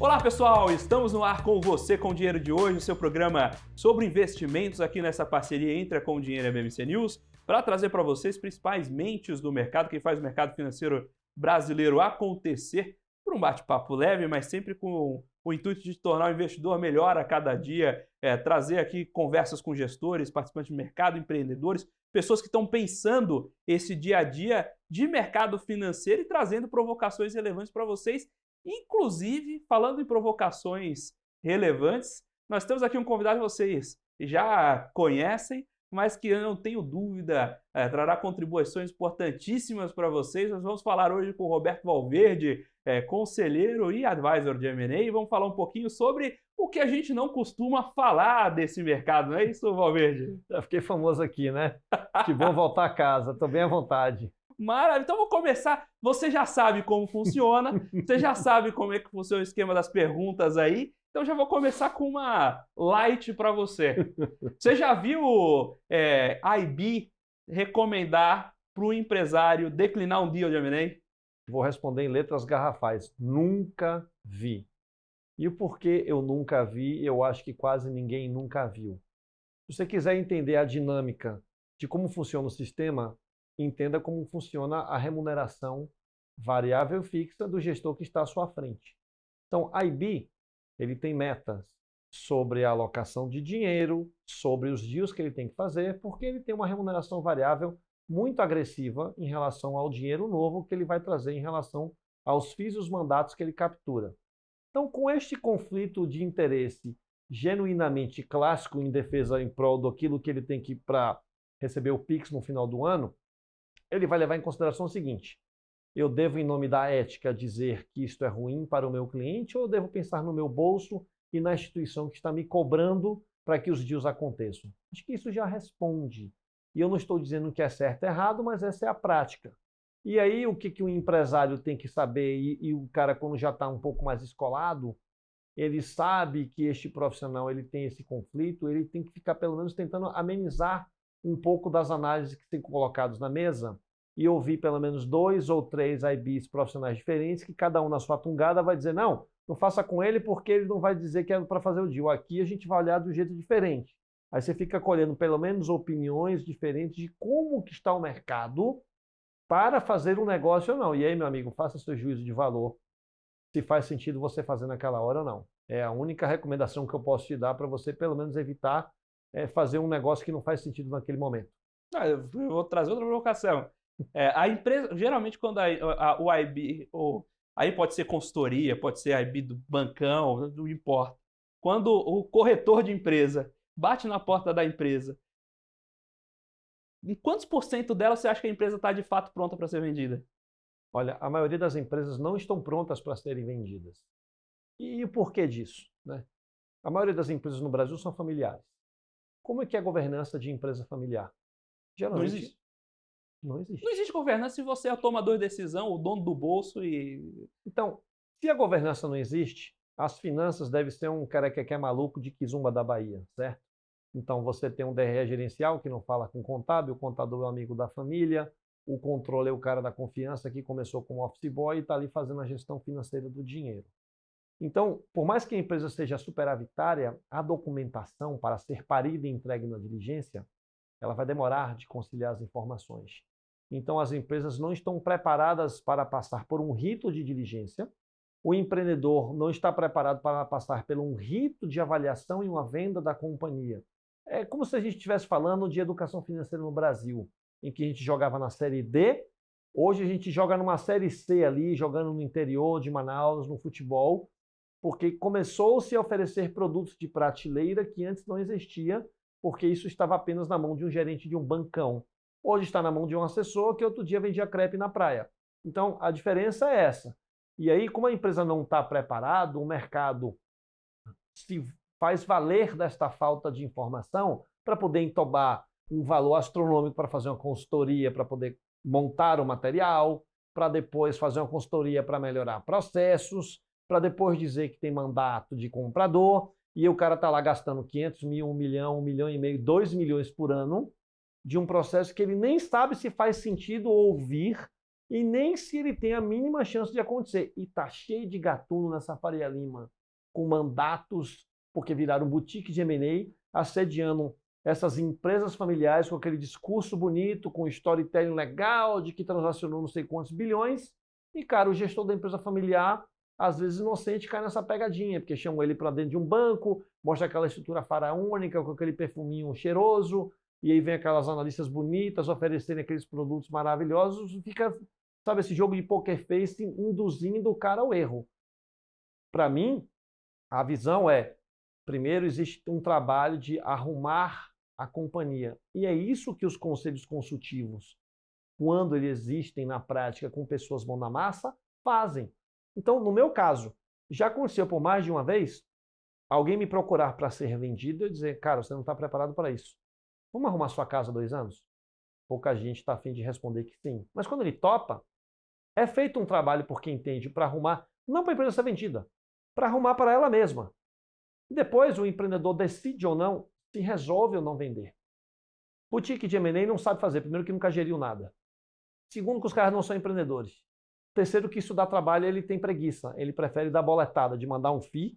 Olá pessoal, estamos no ar com você com o Dinheiro de Hoje, o seu programa sobre investimentos aqui nessa parceria entre a Com Dinheiro e a BMC News, para trazer para vocês principais mentes do mercado, quem faz o mercado financeiro brasileiro acontecer, por um bate-papo leve, mas sempre com o intuito de tornar o investidor melhor a cada dia, trazer aqui conversas com gestores, participantes de mercado, empreendedores, pessoas que estão pensando esse dia a dia de mercado financeiro e trazendo provocações relevantes para vocês. Inclusive, falando em provocações relevantes, nós temos aqui um convidado que vocês já conhecem, mas que eu não tenho dúvida trará contribuições importantíssimas para vocês. Nós vamos falar hoje com o Roberto Valverde, conselheiro e advisor de M&A, e vamos falar um pouquinho sobre o que a gente não costuma falar desse mercado, não é isso, Valverde? Já fiquei famoso aqui, né? Que bom voltar a casa, estou bem à vontade. Maravilha, então vou começar. Você já sabe como funciona, você já sabe como é que funciona o esquema das perguntas aí, então já vou começar com uma light para você. Você já viu IB recomendar para o empresário declinar um deal de M&A? Vou responder em letras garrafais. Nunca vi. E o porquê eu nunca vi, eu acho que quase ninguém nunca viu. Se você quiser entender a dinâmica de como funciona o sistema, entenda como funciona a remuneração variável fixa do gestor que está à sua frente. Então, IB, ele tem metas sobre a alocação de dinheiro, sobre os deals que ele tem que fazer, porque ele tem uma remuneração variável muito agressiva em relação ao dinheiro novo que ele vai trazer em relação aos FIIs e os mandatos que ele captura. Então, com este conflito de interesse genuinamente clássico em defesa em prol daquilo que ele tem que ir para receber o PIX no final do ano, ele vai levar em consideração o seguinte: eu devo, em nome da ética, dizer que isto é ruim para o meu cliente, ou eu devo pensar no meu bolso e na instituição que está me cobrando para que os deals aconteçam? Acho que isso já responde. E eu não estou dizendo que é certo ou errado, mas essa é a prática. E aí, o que o empresário tem que saber, e o cara, quando já está um pouco mais escolado, ele sabe que este profissional ele tem esse conflito, ele tem que ficar, pelo menos, tentando amenizar um pouco das análises que são colocadas na mesa e ouvir pelo menos 2 ou 3 IBs profissionais diferentes, que cada um na sua tungada vai dizer, não faça com ele porque ele não vai dizer que é para fazer o deal. Aqui a gente vai olhar de um jeito diferente. Aí você fica colhendo pelo menos opiniões diferentes de como que está o mercado para fazer um negócio ou não. E aí, meu amigo, faça seu juízo de valor, se faz sentido você fazer naquela hora ou não. É a única recomendação que eu posso te dar para você pelo menos evitar fazer um negócio que não faz sentido naquele momento. Eu vou trazer outra provocação. A empresa, geralmente, quando o IB, aí pode ser consultoria, pode ser IB do bancão, não importa. Quando o corretor de empresa bate na porta da empresa, em quantos por cento dela você acha que a empresa está de fato pronta para ser vendida? Olha, a maioria das empresas não estão prontas para serem vendidas. E o porquê disso, né? A maioria das empresas no Brasil são familiares. Como é que é a governança de empresa familiar? Geralmente, Não existe. Não existe. Não existe governança se você é o tomador de decisão, o dono do bolso e... Então, se a governança não existe, as finanças devem ser um cara que é maluco de Kizumba da Bahia, certo? Então, você tem um DRE gerencial que não fala com o contábil, o contador é o amigo da família, o controle é o cara da confiança que começou como office boy e está ali fazendo a gestão financeira do dinheiro. Então, por mais que a empresa seja superavitária, a documentação para ser parida e entregue na diligência, ela vai demorar de conciliar as informações. Então, as empresas não estão preparadas para passar por um rito de diligência, o empreendedor não está preparado para passar por um rito de avaliação e uma venda da companhia. É como se a gente estivesse falando de educação financeira no Brasil, em que a gente jogava na série D, hoje a gente joga numa série C ali, jogando no interior de Manaus, no futebol, porque começou-se a oferecer produtos de prateleira que antes não existia, porque isso estava apenas na mão de um gerente de um bancão. Hoje está na mão de um assessor que outro dia vendia crepe na praia. Então, a diferença é essa. E aí, como a empresa não está preparada, o mercado se faz valer desta falta de informação para poder entobar um valor astronômico para fazer uma consultoria, para poder montar o material, para depois fazer uma consultoria para melhorar processos, para depois dizer que tem mandato de comprador, e o cara está lá gastando 500 mil, 1 milhão, 1 milhão e meio, 2 milhões por ano, de um processo que ele nem sabe se faz sentido ouvir e nem se ele tem a mínima chance de acontecer. E tá cheio de gatuno nessa Faria Lima, com mandatos, porque viraram boutique de M&A, assediando essas empresas familiares com aquele discurso bonito, com storytelling legal, de que transacionou não sei quantos bilhões, e, cara, o gestor da empresa familiar, às vezes inocente, cai nessa pegadinha, porque chamam ele para dentro de um banco, mostra aquela estrutura faraônica com aquele perfuminho cheiroso, e aí vem aquelas analistas bonitas oferecendo aqueles produtos maravilhosos, fica, sabe, esse jogo de poker face induzindo o cara ao erro. Para mim, a visão é, primeiro, existe um trabalho de arrumar a companhia. E é isso que os conselhos consultivos, quando eles existem na prática com pessoas mão na massa, fazem. Então, no meu caso, já aconteceu por mais de uma vez alguém me procurar para ser vendido e dizer, cara, você não está preparado para isso. Vamos arrumar sua casa 2 anos? Pouca gente está a fim de responder que sim. Mas quando ele topa, é feito um trabalho por quem entende para arrumar, não para a empresa ser vendida, para arrumar para ela mesma. E depois o empreendedor decide ou não se resolve ou não vender. Boutique de M&A não sabe fazer. Primeiro, que nunca geriu nada. Segundo, que os caras não são empreendedores. Terceiro, que isso dá trabalho, ele tem preguiça. Ele prefere dar boletada de mandar um FII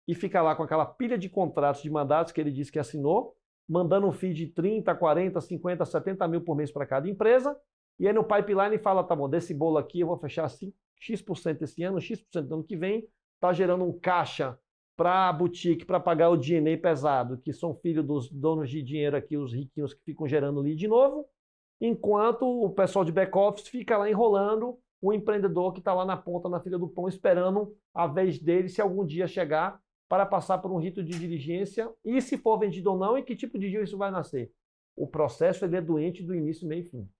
e ficar lá com aquela pilha de contratos de mandatos que ele disse que assinou, mandando um FII de 30, 40, 50, 70 mil por mês para cada empresa. E aí no pipeline fala, tá bom, desse bolo aqui eu vou fechar assim, X% esse ano, X% do ano que vem, tá gerando um caixa para a boutique, para pagar o D&A pesado, que são filhos dos donos de dinheiro aqui, os riquinhos que ficam gerando lead de novo, enquanto o pessoal de back-office fica lá enrolando o empreendedor que está lá na ponta, na fila do pão, esperando a vez dele, se algum dia chegar, para passar por um rito de diligência, e se for vendido ou não, e que tipo de dia isso vai nascer. O processo ele é doente do início, meio e fim.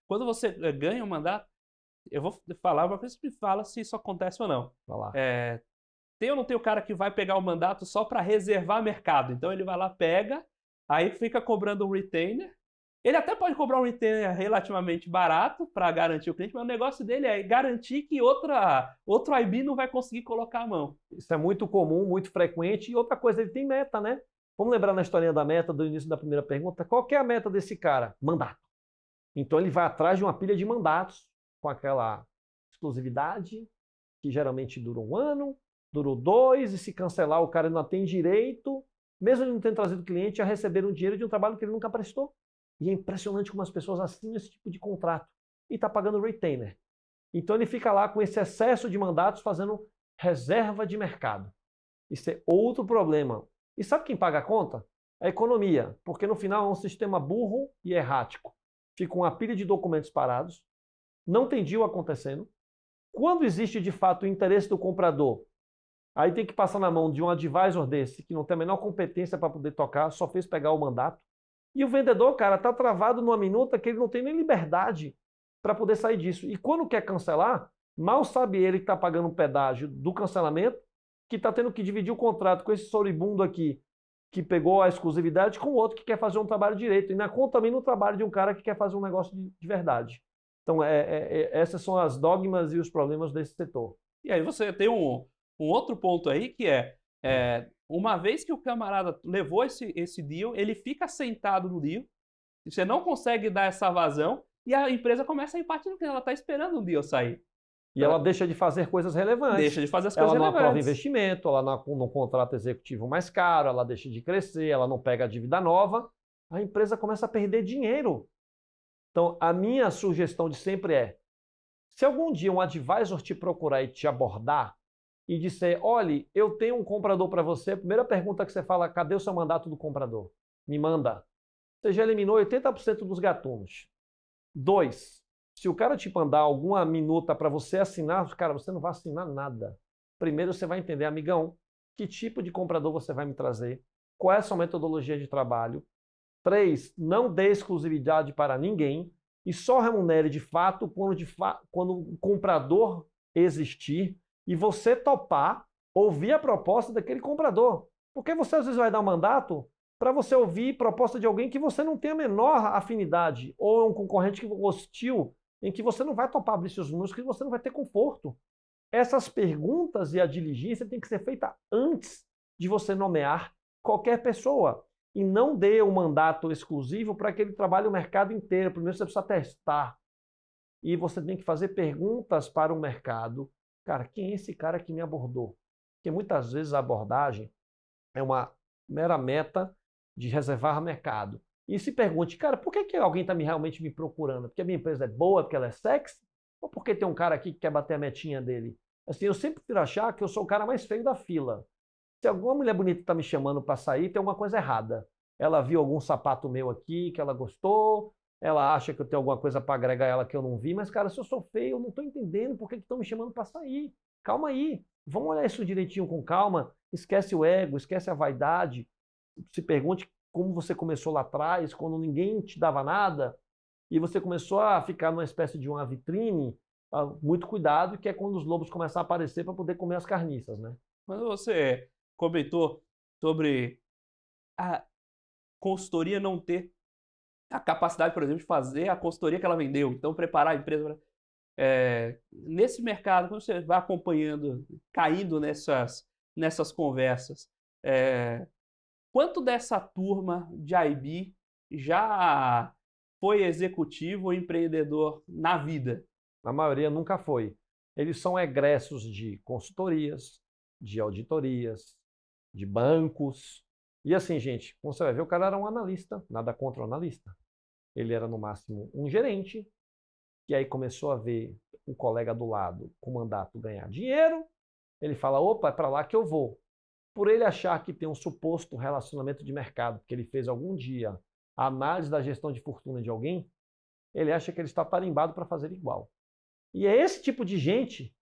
Quando você ganha um mandato, eu vou falar uma coisa que me fala se isso acontece ou não. Vai lá. Tem ou não tem o cara que vai pegar o mandato só para reservar mercado? Então ele vai lá, pega, aí fica cobrando um retainer. Ele até pode cobrar um retainer relativamente barato para garantir o cliente, mas o negócio dele é garantir que outro IB não vai conseguir colocar a mão. Isso é muito comum, muito frequente. E outra coisa, ele tem meta, né? Vamos lembrar na historinha da meta, do início da primeira pergunta. Qual que é a meta desse cara? Mandato. Então ele vai atrás de uma pilha de mandatos, com aquela exclusividade, que geralmente dura 1 ano, durou 2, e se cancelar o cara não tem direito, mesmo ele não tendo trazido cliente, a receber um dinheiro de um trabalho que ele nunca prestou. E é impressionante como as pessoas assinam esse tipo de contrato e está pagando retainer. Então ele fica lá com esse excesso de mandatos fazendo reserva de mercado. Isso é outro problema. E sabe quem paga a conta? A economia, porque no final é um sistema burro e errático. Fica uma pilha de documentos parados, não tem deal acontecendo. Quando existe de fato o interesse do comprador, aí tem que passar na mão de um advisor desse, que não tem a menor competência para poder tocar, só fez pegar o mandato. E o vendedor, cara, está travado numa minuta que ele não tem nem liberdade para poder sair disso. E quando quer cancelar, mal sabe ele que está pagando um pedágio do cancelamento, que está tendo que dividir o contrato com esse soribundo aqui, que pegou a exclusividade, com o outro que quer fazer um trabalho direito. E na conta também no trabalho de um cara que quer fazer um negócio de verdade. Então, essas são as dogmas e os problemas desse setor. E aí você tem um outro ponto aí que uma vez que o camarada levou esse deal, ele fica sentado no deal, você não consegue dar essa vazão, e a empresa começa a ir partindo, porque ela está esperando o deal sair. E ela deixa de fazer coisas relevantes. Deixa de fazer as coisas relevantes. Ela não aprova investimento, ela não contrata executivo mais caro, ela deixa de crescer, ela não pega a dívida nova, a empresa começa a perder dinheiro. Então, a minha sugestão de sempre é, se algum dia um advisor te procurar e te abordar, e disser, olha, eu tenho um comprador para você, a primeira pergunta que você fala, cadê o seu mandato do comprador? Me manda. Você já eliminou 80% dos gatunos. 2, se o cara te mandar alguma minuta para você assinar, cara, você não vai assinar nada. Primeiro você vai entender, amigão, que tipo de comprador você vai me trazer, qual é a sua metodologia de trabalho. 3, não dê exclusividade para ninguém e só remunere de fato quando o comprador existir, e você topar ouvir a proposta daquele comprador. Porque você às vezes vai dar um mandato para você ouvir proposta de alguém que você não tem a menor afinidade, ou é um concorrente hostil, em que você não vai topar abrir seus números, que você não vai ter conforto. Essas perguntas e a diligência tem que ser feita antes de você nomear qualquer pessoa. E não dê um mandato exclusivo para que ele trabalhe o mercado inteiro. Primeiro você precisa testar. e você tem que fazer perguntas para o mercado. Cara, quem é esse cara que me abordou? Porque muitas vezes a abordagem é uma mera meta de reservar mercado. E se pergunte, cara, por que alguém está realmente me procurando? Porque a minha empresa é boa, porque ela é sexy? Ou porque tem um cara aqui que quer bater a metinha dele? Assim, eu sempre prefiro achar que eu sou o cara mais feio da fila. Se alguma mulher bonita está me chamando para sair, tem alguma coisa errada. Ela viu algum sapato meu aqui que ela gostou, ela acha que eu tenho alguma coisa para agregar ela que eu não vi, mas, cara, se eu sou feio, eu não estou entendendo por que estão me chamando para sair. Calma aí, vamos olhar isso direitinho com calma, esquece o ego, esquece a vaidade, se pergunte como você começou lá atrás, quando ninguém te dava nada, e você começou a ficar numa espécie de uma vitrine, muito cuidado, que é quando os lobos começam a aparecer para poder comer as carniças, né? Mas você comentou sobre a consultoria não ter a capacidade, por exemplo, de fazer a consultoria que ela vendeu, então preparar a empresa. Nesse mercado, quando você vai acompanhando, caindo nessas conversas, quanto dessa turma de IB já foi executivo ou empreendedor na vida? A maioria nunca foi. Eles são egressos de consultorias, de auditorias, de bancos. E assim, gente, como você vai ver, o cara era um analista, nada contra o analista. Ele era, no máximo, um gerente, que aí começou a ver o colega do lado com mandato ganhar dinheiro. Ele fala, opa, é para lá que eu vou. Por ele achar que tem um suposto relacionamento de mercado, que ele fez algum dia a análise da gestão de fortuna de alguém, ele acha que ele está tarimbado para fazer igual. E é esse tipo de gente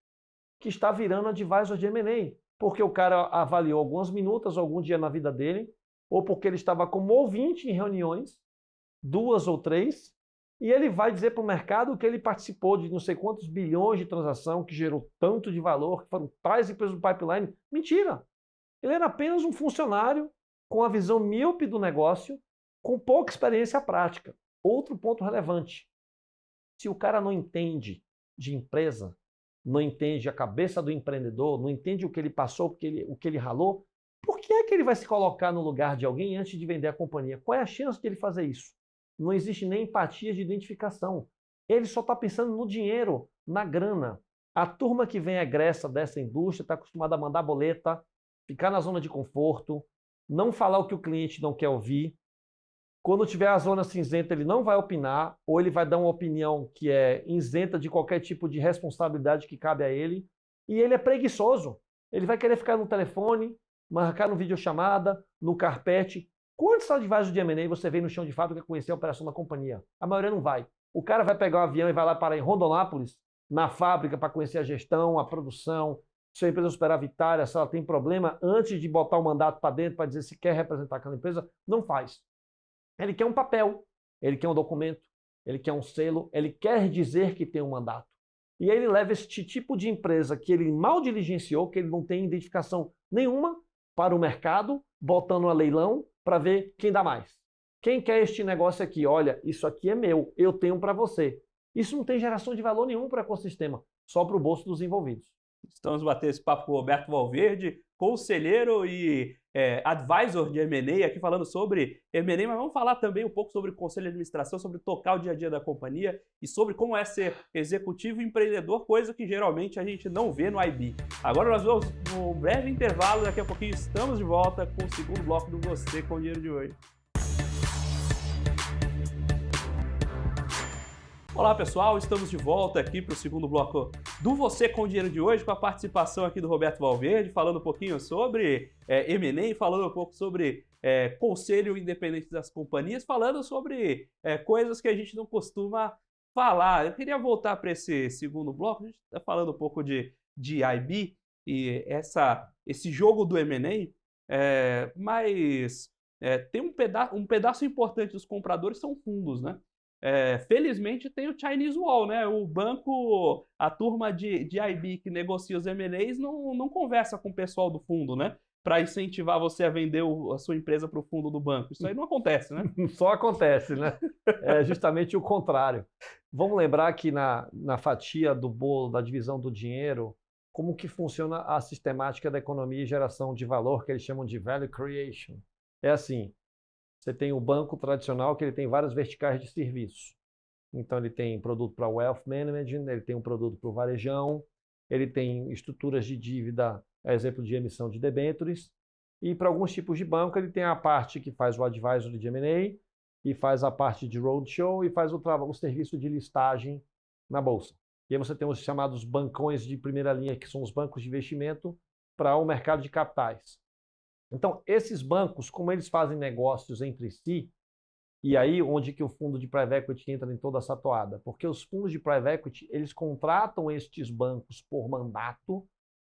que está virando advisor de M&A, porque o cara avaliou algumas minutas, algum dia na vida dele, ou porque ele estava como ouvinte em reuniões, 2 ou 3, e ele vai dizer para o mercado que ele participou de não sei quantos bilhões de transação, que gerou tanto de valor, que foram tais empresas do pipeline. Mentira! Ele era apenas um funcionário com a visão míope do negócio, com pouca experiência prática. Outro ponto relevante. Se o cara não entende de empresa, não entende a cabeça do empreendedor, não entende o que ele passou, o que ele ralou, por que é que ele vai se colocar no lugar de alguém antes de vender a companhia? Qual é a chance de ele fazer isso? Não existe nem empatia de identificação. Ele só está pensando no dinheiro, na grana. A turma que vem egressa dessa indústria está acostumada a mandar boleta, ficar na zona de conforto, não falar o que o cliente não quer ouvir. Quando tiver a zona cinzenta, ele não vai opinar, ou ele vai dar uma opinião que é isenta de qualquer tipo de responsabilidade que cabe a ele, e ele é preguiçoso. Ele vai querer ficar no telefone, marcar no videochamada, no carpete. Quantos advisors de M&A você vê no chão de fábrica conhecer a operação da companhia? A maioria não vai. O cara vai pegar um avião e vai lá parar em Rondonópolis, na fábrica, para conhecer a gestão, a produção, se a empresa superavitária, se ela tem problema, antes de botar o mandato para dentro para dizer se quer representar aquela empresa, não faz. Ele quer um papel, ele quer um documento, ele quer um selo, ele quer dizer que tem um mandato. E ele leva este tipo de empresa que ele mal diligenciou, que ele não tem identificação nenhuma, para o mercado, botando a leilão para ver quem dá mais. Quem quer este negócio aqui? Olha, isso aqui é meu, eu tenho para você. Isso não tem geração de valor nenhum para o ecossistema, só para o bolso dos envolvidos. Estamos batendo esse papo com o Roberto Valverde, conselheiro e advisor de M&A, aqui falando sobre M&A, mas vamos falar também um pouco sobre o conselho de administração, sobre tocar o dia a dia da companhia e sobre como é ser executivo e empreendedor, coisa que geralmente a gente não vê no IB. Agora nós vamos num breve intervalo, daqui a pouquinho estamos de volta com o segundo bloco do Você com o Dinheiro de Hoje. Olá pessoal, estamos de volta aqui para o segundo bloco do Você com o Dinheiro de Hoje, com a participação aqui do Roberto Valverde, falando um pouquinho sobre M&A, falando um pouco sobre conselho independente das companhias, falando sobre coisas que a gente não costuma falar. Eu queria voltar para esse segundo bloco, a gente está falando um pouco de IB e esse jogo do M&A, mas tem um pedaço importante dos compradores são fundos, né? Felizmente tem o Chinese Wall, né? O banco, a turma de IB que negocia os M&As não conversa com o pessoal do fundo, né? Para incentivar você a vender a sua empresa para o fundo do banco. Isso aí não acontece, né? Só acontece, né? É justamente o contrário. Vamos lembrar que na fatia do bolo, da divisão do dinheiro, como que funciona a sistemática da economia e geração de valor, que eles chamam de value creation. É assim, você tem o banco tradicional, que ele tem várias verticais de serviços. Então ele tem produto para wealth management, ele tem um produto para o varejão, ele tem estruturas de dívida, exemplo de emissão de debêntures, e para alguns tipos de banco ele tem a parte que faz o advisory de M&A, e faz a parte de roadshow, e faz o serviço de listagem na bolsa. E aí você tem os chamados bancões de primeira linha, que são os bancos de investimento para o mercado de capitais. Então, esses bancos, como eles fazem negócios entre si, e aí onde que o fundo de private equity entra em toda essa toada? Porque os fundos de private equity, eles contratam estes bancos por mandato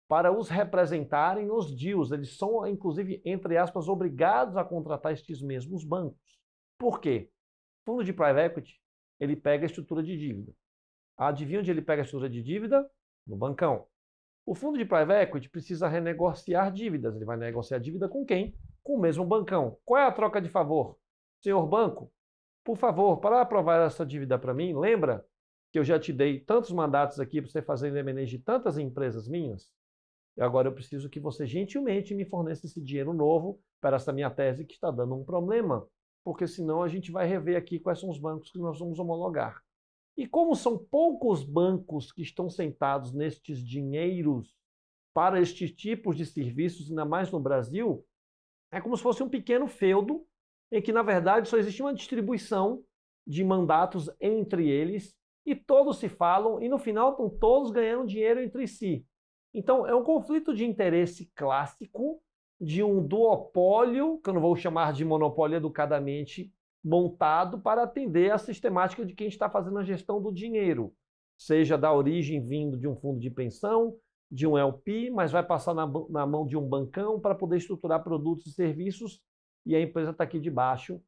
para os representarem nos deals. Eles são, inclusive, entre aspas, obrigados a contratar estes mesmos bancos. Por quê? O fundo de private equity, ele pega a estrutura de dívida. Adivinha onde ele pega a estrutura de dívida? No bancão. O fundo de private equity precisa renegociar dívidas. Ele vai negociar dívida com quem? Com o mesmo bancão. Qual é a troca de favor? Senhor banco, por favor, para aprovar essa dívida para mim, lembra que eu já te dei tantos mandatos aqui para você fazer M&A de tantas empresas minhas? E agora eu preciso que você gentilmente me forneça esse dinheiro novo para essa minha tese que está dando um problema, porque senão a gente vai rever aqui quais são os bancos que nós vamos homologar. E como são poucos bancos que estão sentados nestes dinheiros para estes tipos de serviços, ainda mais no Brasil, é como se fosse um pequeno feudo em que, na verdade, só existe uma distribuição de mandatos entre eles e todos se falam e, no final, estão todos ganhando dinheiro entre si. Então, é um conflito de interesse clássico de um duopólio, que eu não vou chamar de monopólio educadamente, montado para atender a sistemática de quem está fazendo a gestão do dinheiro, seja da origem vindo de um fundo de pensão, de um LP, mas vai passar na mão de um bancão para poder estruturar produtos e serviços, e a empresa está aqui debaixo,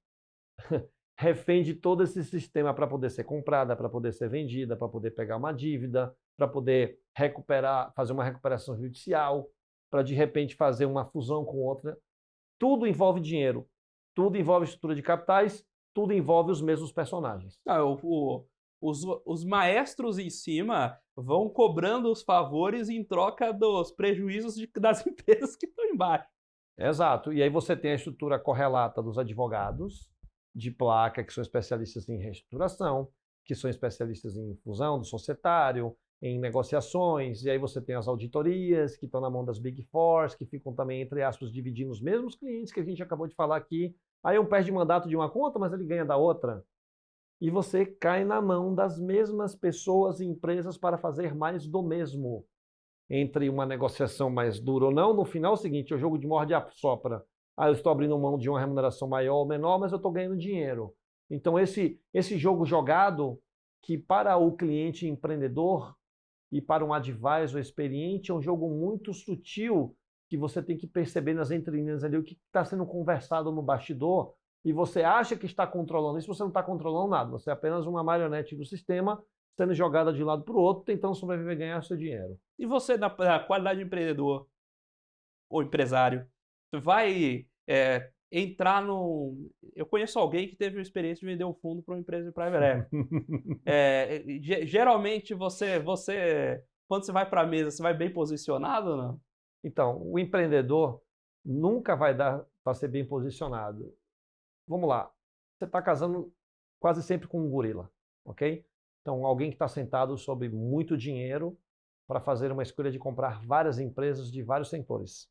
refém de todo esse sistema para poder ser comprada, para poder ser vendida, para poder pegar uma dívida, para poder recuperar, fazer uma recuperação judicial, para de repente fazer uma fusão com outra. Tudo envolve dinheiro, tudo envolve estrutura de capitais, tudo envolve os mesmos personagens. Os maestros em cima vão cobrando os favores em troca dos prejuízos das empresas que estão embaixo. Exato. E aí você tem a estrutura correlata dos advogados de placa, que são especialistas em reestruturação, que são especialistas em fusão do societário, em negociações, e aí você tem as auditorias, que estão na mão das Big Fours, que ficam também, entre aspas, dividindo os mesmos clientes que a gente acabou de falar aqui. Aí um perde mandato de uma conta, mas ele ganha da outra. E você cai na mão das mesmas pessoas e empresas para fazer mais do mesmo. Entre uma negociação mais dura ou não, no final é o seguinte, é o jogo de morde e assopra. Eu estou abrindo mão de uma remuneração maior ou menor, mas eu estou ganhando dinheiro. Então esse jogo jogado, que para o cliente empreendedor e para um advisor experiente é um jogo muito sutil, que você tem que perceber nas entrelinhas ali o que está sendo conversado no bastidor, e você acha que está controlando isso, você não está controlando nada, você é apenas uma marionete do sistema, sendo jogada de um lado para o outro, tentando sobreviver e ganhar seu dinheiro. E você, na qualidade de empreendedor ou empresário, você vai entrar no... Eu conheço alguém que teve a experiência de vender um fundo para uma empresa de private equity. Geralmente, você, quando você vai para a mesa, você vai bem posicionado ou não? Então, o empreendedor nunca vai dar para ser bem posicionado. Vamos lá. Você está casando quase sempre com um gorila, ok? Então, alguém que está sentado sobre muito dinheiro para fazer uma escolha de comprar várias empresas de vários setores.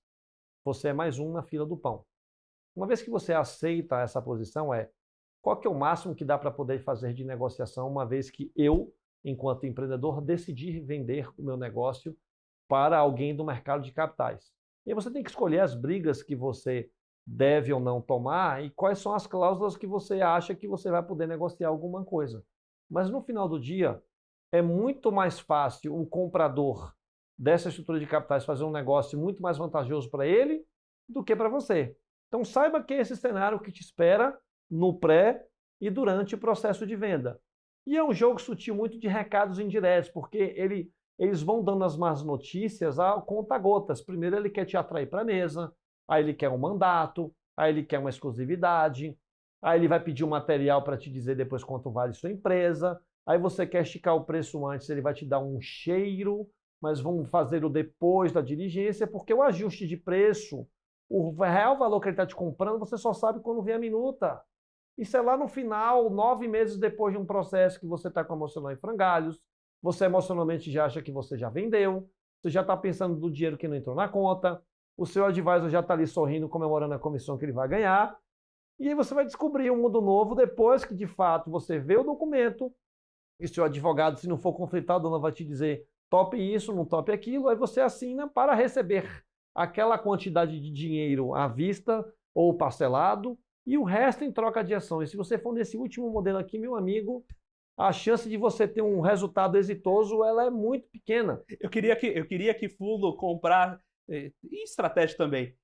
Você é mais um na fila do pão. Uma vez que você aceita essa posição, qual que é o máximo que dá para poder fazer de negociação, uma vez que eu, enquanto empreendedor, decidi vender o meu negócio para alguém do mercado de capitais. E aí você tem que escolher as brigas que você deve ou não tomar e quais são as cláusulas que você acha que você vai poder negociar alguma coisa. Mas no final do dia, é muito mais fácil o comprador dessa estrutura de capitais fazer um negócio muito mais vantajoso para ele do que para você. Então saiba que é esse cenário que te espera no pré e durante o processo de venda. E é um jogo sutil muito de recados indiretos, porque eles vão dando as más notícias a conta-gotas. Primeiro ele quer te atrair para a mesa, aí ele quer um mandato, aí ele quer uma exclusividade, aí ele vai pedir um material para te dizer depois quanto vale sua empresa, aí você quer esticar o preço antes, ele vai te dar um cheiro, mas vamos fazer o depois da diligência, porque o ajuste de preço, o real valor que ele está te comprando, você só sabe quando vem a minuta. Isso é lá no final, 9 meses depois de um processo que você está com emocional em frangalhos, você emocionalmente já acha que você já vendeu, você já está pensando do dinheiro que não entrou na conta, o seu advisor já está ali sorrindo, comemorando a comissão que ele vai ganhar, e aí você vai descobrir um mundo novo depois que, de fato, você vê o documento, e seu advogado, se não for conflitado, não vai te dizer tope isso, não tope aquilo, aí você assina para receber aquela quantidade de dinheiro à vista ou parcelado, e o resto em troca de ações. Se você for nesse último modelo aqui, meu amigo, a chance de você ter um resultado exitoso ela é muito pequena. Eu queria que fundo comprar, e estratégia também,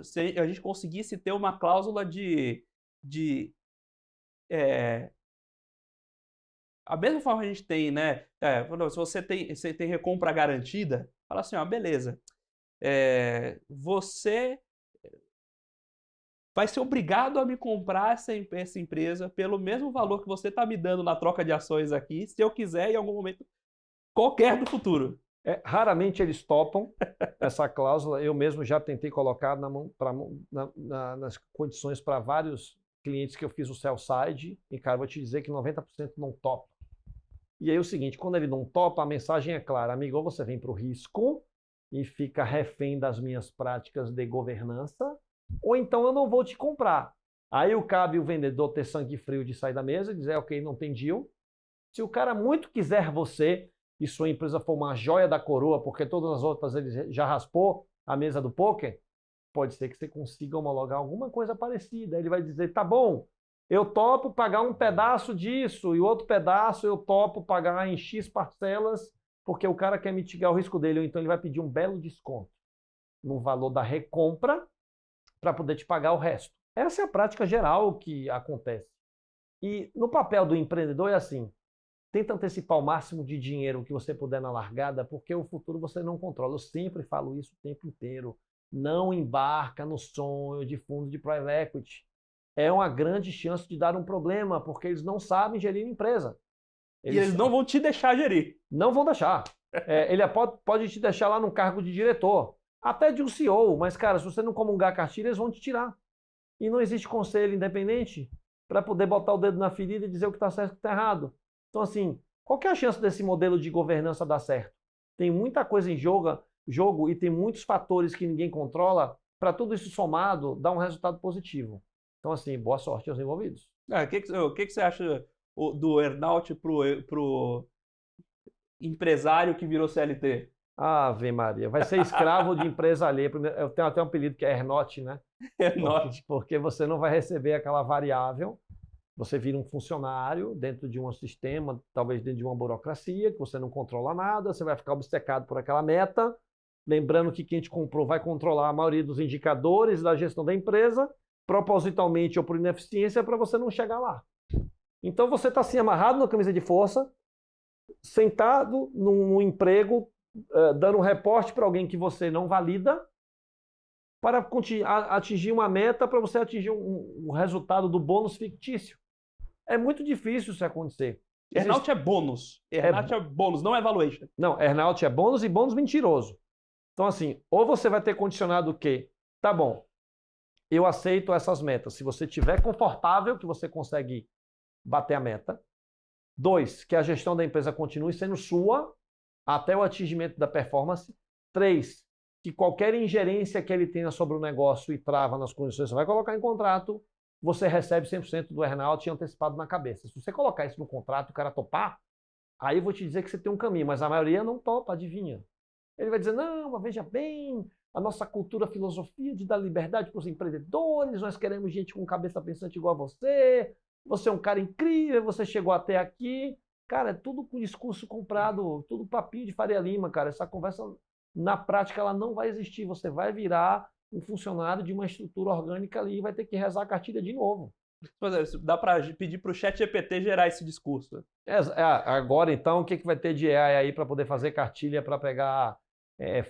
se a gente conseguisse ter uma cláusula de a mesma forma que a gente tem, né? Se você tem recompra garantida, fala assim, ó, beleza, você vai ser obrigado a me comprar essa empresa pelo mesmo valor que você está me dando na troca de ações aqui, se eu quiser em algum momento qualquer do futuro. Raramente eles topam essa cláusula. Eu mesmo já tentei colocar nas condições para vários clientes que eu fiz o sell side, e, cara, vou te dizer que 90% não topa. E aí é o seguinte, quando ele não topa, a mensagem é clara, amigo, ou você vem para o risco e fica refém das minhas práticas de governança, ou então eu não vou te comprar. Aí cabe o vendedor ter sangue frio de sair da mesa e dizer, ok, não tem deal. Se o cara muito quiser você e sua empresa for uma joia da coroa, porque todas as outras ele já raspou a mesa do poker, pode ser que você consiga homologar alguma coisa parecida. Ele vai dizer, tá bom, eu topo pagar um pedaço disso e o outro pedaço eu topo pagar em X parcelas, porque o cara quer mitigar o risco dele, ou então ele vai pedir um belo desconto no valor da recompra para poder te pagar o resto. Essa é a prática geral que acontece. E no papel do empreendedor é assim, tenta antecipar o máximo de dinheiro que você puder na largada, porque o futuro você não controla. Eu sempre falo isso o tempo inteiro. Não embarca no sonho de fundo de private equity. É uma grande chance de dar um problema, porque eles não sabem gerir empresa. Eles não vão te deixar gerir. Não vão deixar. Ele pode te deixar lá no cargo de diretor, até de um CEO, mas, cara, se você não comungar a cartilha, eles vão te tirar. E não existe conselho independente para poder botar o dedo na ferida e dizer o que está certo e o que está errado. Então, assim, qual que é a chance desse modelo de governança dar certo? Tem muita coisa em jogo e tem muitos fatores que ninguém controla, para tudo isso somado dar um resultado positivo. Então, assim, boa sorte aos envolvidos. O que você acha do earnout pro empresário que virou CLT? Ave Maria, vai ser escravo de empresa alheia. Eu tenho até um apelido que é earnout, né? Earnout. Porque você não vai receber aquela variável. Você vira um funcionário dentro de um sistema, talvez dentro de uma burocracia, que você não controla nada, você vai ficar obcecado por aquela meta. Lembrando que quem te comprou vai controlar a maioria dos indicadores da gestão da empresa, propositalmente ou por ineficiência, para você não chegar lá. Então você está assim amarrado na camisa de força, sentado num emprego, dando um reporte para alguém que você não valida, para atingir uma meta, para você atingir um resultado do bônus fictício. É muito difícil isso acontecer. Earnout é bônus. Earnout é bônus, não é valuation. Não, earnout é bônus e bônus mentiroso. Então, assim, ou você vai ter condicionado que, tá bom, eu aceito essas metas. Se você estiver confortável, que você consegue bater a meta. 2, que a gestão da empresa continue sendo sua até o atingimento da performance. 3, que qualquer ingerência que ele tenha sobre o negócio e trava nas condições que você vai colocar em contrato, você recebe 100% do earnout antecipado na cabeça. Se você colocar isso no contrato e o cara topar, aí eu vou te dizer que você tem um caminho, mas a maioria não topa, adivinha? Ele vai dizer, não, mas veja bem, a nossa cultura, filosofia de dar liberdade para os empreendedores, nós queremos gente com cabeça pensante igual a você é um cara incrível, você chegou até aqui. Cara, é tudo com discurso comprado, tudo papinho de Faria Lima, cara. Essa conversa, na prática, ela não vai existir. Você vai virar um funcionário de uma estrutura orgânica ali e vai ter que rezar a cartilha de novo. Dá para pedir para o ChatGPT gerar esse discurso. Agora, então, o que vai ter de AI aí para poder fazer cartilha para pegar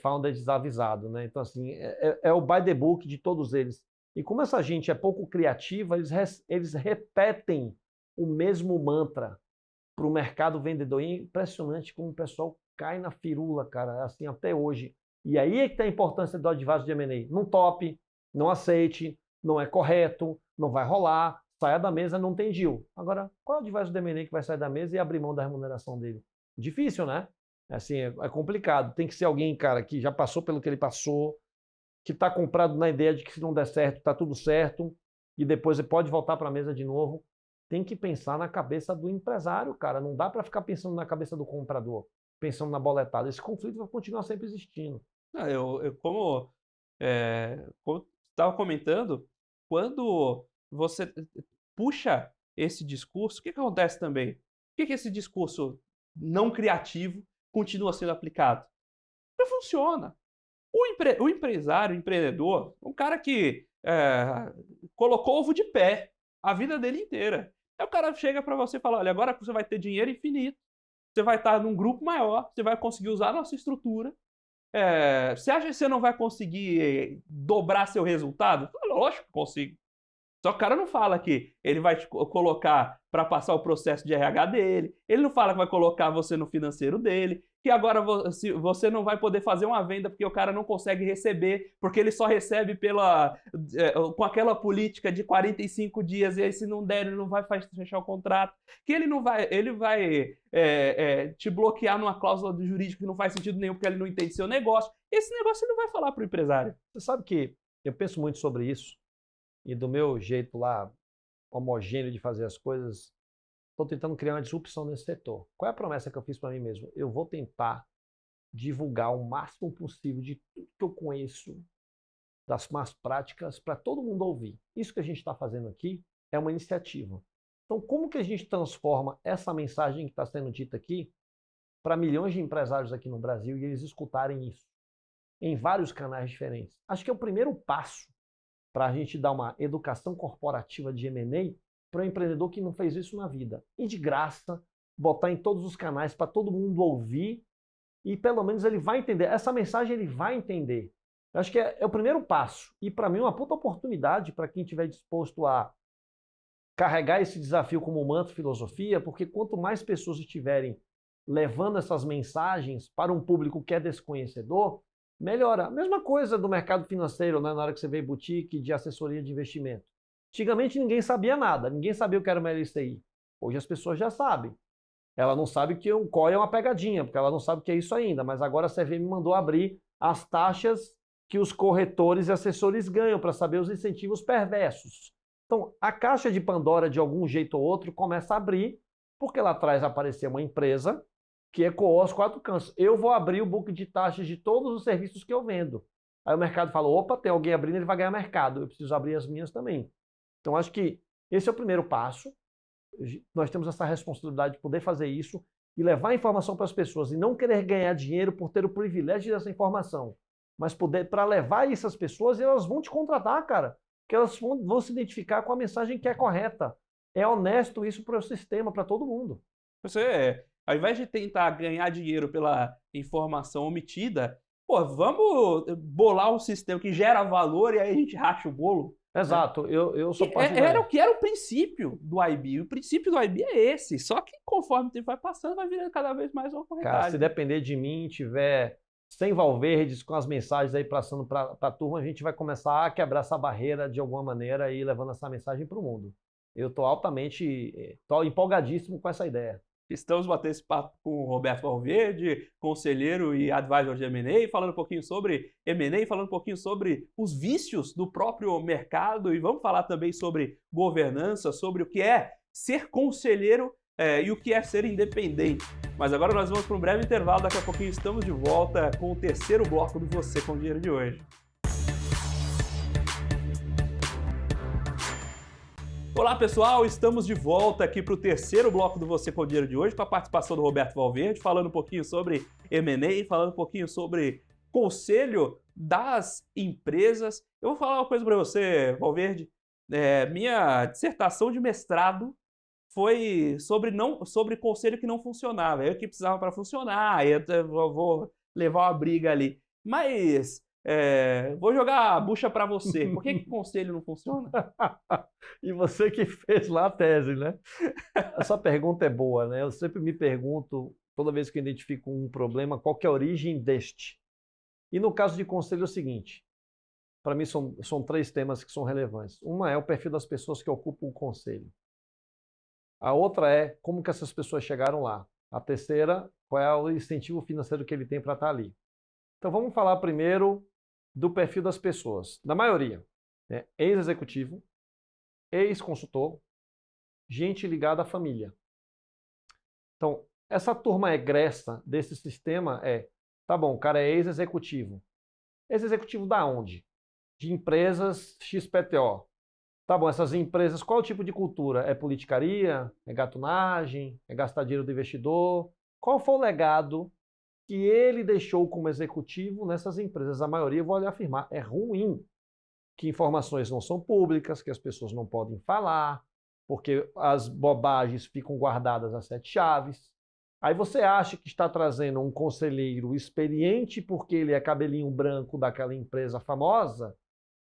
founder desavisado, né? Então, assim, é o by the book de todos eles. E como essa gente é pouco criativa, eles repetem o mesmo mantra para o mercado vendedor. E é impressionante como o pessoal cai na firula, cara, assim, até hoje. E aí é que está a importância do advisor de M&A. Não tope, não aceite, não é correto, não vai rolar, saia da mesa, não tem deal. Agora, qual é o advisor do M&A que vai sair da mesa e abrir mão da remuneração dele? Difícil, né? Assim, é complicado. Tem que ser alguém, cara, que já passou pelo que ele passou, que está comprado na ideia de que se não der certo, está tudo certo, e depois ele pode voltar para a mesa de novo. Tem que pensar na cabeça do empresário, cara. Não dá para ficar pensando na cabeça do comprador, pensando na boletada. Esse conflito vai continuar sempre existindo. Como estava comentando, quando você puxa esse discurso, o que acontece também? Por que esse discurso não criativo continua sendo aplicado? Não funciona. O empresário, o empreendedor, um cara que colocou ovo de pé a vida dele inteira. Aí o cara chega para você e fala, olha, agora você vai ter dinheiro infinito, você vai estar num grupo maior, você vai conseguir usar a nossa estrutura. Você acha que você não vai conseguir dobrar seu resultado? Lógico que consigo. Só que o cara não fala que ele vai te colocar para passar o processo de RH dele, ele não fala que vai colocar você no financeiro dele, que agora você não vai poder fazer uma venda porque o cara não consegue receber, porque ele só recebe com aquela política de 45 dias, e aí se não der ele não vai fechar o contrato, que ele vai te bloquear numa cláusula do jurídico que não faz sentido nenhum porque ele não entende seu negócio. Esse negócio ele não vai falar para o empresário. Você sabe que eu penso muito sobre isso, e do meu jeito lá, homogêneo de fazer as coisas, estou tentando criar uma disrupção nesse setor. Qual é a promessa que eu fiz para mim mesmo? Eu vou tentar divulgar o máximo possível de tudo que eu conheço, das más práticas, para todo mundo ouvir. Isso que a gente está fazendo aqui é uma iniciativa. Então, como que a gente transforma essa mensagem que está sendo dita aqui para milhões de empresários aqui no Brasil e eles escutarem isso em vários canais diferentes? Acho que é o primeiro passo para a gente dar uma educação corporativa de M&A para o empreendedor que não fez isso na vida. E de graça, botar em todos os canais para todo mundo ouvir e pelo menos ele vai entender. Essa mensagem ele vai entender. Eu acho que é o primeiro passo. E para mim uma puta oportunidade para quem estiver disposto a carregar esse desafio como mantra filosofia, porque quanto mais pessoas estiverem levando essas mensagens para um público que é desconhecedor, melhora. A mesma coisa do mercado financeiro, né? Na hora que você vê boutique de assessoria de investimento. Antigamente ninguém sabia nada, ninguém sabia o que era uma LSTI. Hoje as pessoas já sabem. Ela não sabe que um COI é uma pegadinha, porque ela não sabe o que é isso ainda, mas agora a CVM mandou abrir as taxas que os corretores e assessores ganham para saber os incentivos perversos. Então, a caixa de Pandora, de algum jeito ou outro, começa a abrir, porque lá atrás apareceu uma empresa que ecoou os 4 cantos. Eu vou abrir o book de taxas de todos os serviços que eu vendo. Aí o mercado fala, opa, tem alguém abrindo, ele vai ganhar mercado. Eu preciso abrir as minhas também. Então, acho que esse é o primeiro passo. Nós temos essa responsabilidade de poder fazer isso e levar a informação para as pessoas e não querer ganhar dinheiro por ter o privilégio dessa informação, mas poder para levar isso às pessoas e elas vão te contratar, cara, porque elas vão se identificar com a mensagem que é correta. É honesto isso para o sistema, para todo mundo. Você, ao invés de tentar ganhar dinheiro pela informação omitida, pô, vamos bolar um sistema que gera valor e aí a gente racha o bolo. Exato, eu sou partidário. Era o que era o princípio do IB. O princípio do IB é esse. Só que conforme o tempo vai passando, vai virando cada vez mais uma corretagem. Cara, se depender de mim, tiver 100 Valverdes com as mensagens aí passando para a turma, a gente vai começar a quebrar essa barreira de alguma maneira e levando essa mensagem para o mundo. Eu estou estou empolgadíssimo com essa ideia. Estamos batendo esse papo com o Roberto Valverde, conselheiro e advisor de M&A, falando um pouquinho sobre M&A, falando um pouquinho sobre os vícios do próprio mercado e vamos falar também sobre governança, sobre o que é ser conselheiro e o que é ser independente. Mas agora nós vamos para um breve intervalo, daqui a pouquinho estamos de volta com o terceiro bloco do Você com Dinheiro de hoje. Olá pessoal, estamos de volta aqui para o terceiro bloco do Você com Dinheiro de hoje, com a participação do Roberto Valverde, falando um pouquinho sobre M&A, falando um pouquinho sobre conselho das empresas. Eu vou falar uma coisa para você, Valverde. Minha dissertação de mestrado foi sobre conselho que não funcionava. Eu que precisava para funcionar, eu vou levar uma briga ali. Mas vou jogar a bucha para você. Por que conselho não funciona? E você que fez lá a tese, né? Essa pergunta é boa, né? Eu sempre me pergunto, toda vez que eu identifico um problema, qual que é a origem deste? E no caso de conselho é o seguinte, para mim são três temas que são relevantes. Uma é o perfil das pessoas que ocupam o conselho. A outra é como que essas pessoas chegaram lá. A terceira, qual é o incentivo financeiro que ele tem para estar ali. Então vamos falar primeiro do perfil das pessoas. Na maioria, né? Ex-executivo, ex-consultor, gente ligada à família. Então, essa turma egressa desse sistema tá bom, o cara é ex-executivo. Ex-executivo da onde? De empresas XPTO. Tá bom, essas empresas, qual tipo de cultura? É politicaria? É gatunagem? É gastar dinheiro do investidor? Qual foi o legado que ele deixou como executivo nessas empresas? A maioria, eu vou lhe afirmar, é ruim. Que informações não são públicas, que as pessoas não podem falar, porque as bobagens ficam guardadas a sete chaves. Aí você acha que está trazendo um conselheiro experiente porque ele é cabelinho branco daquela empresa famosa,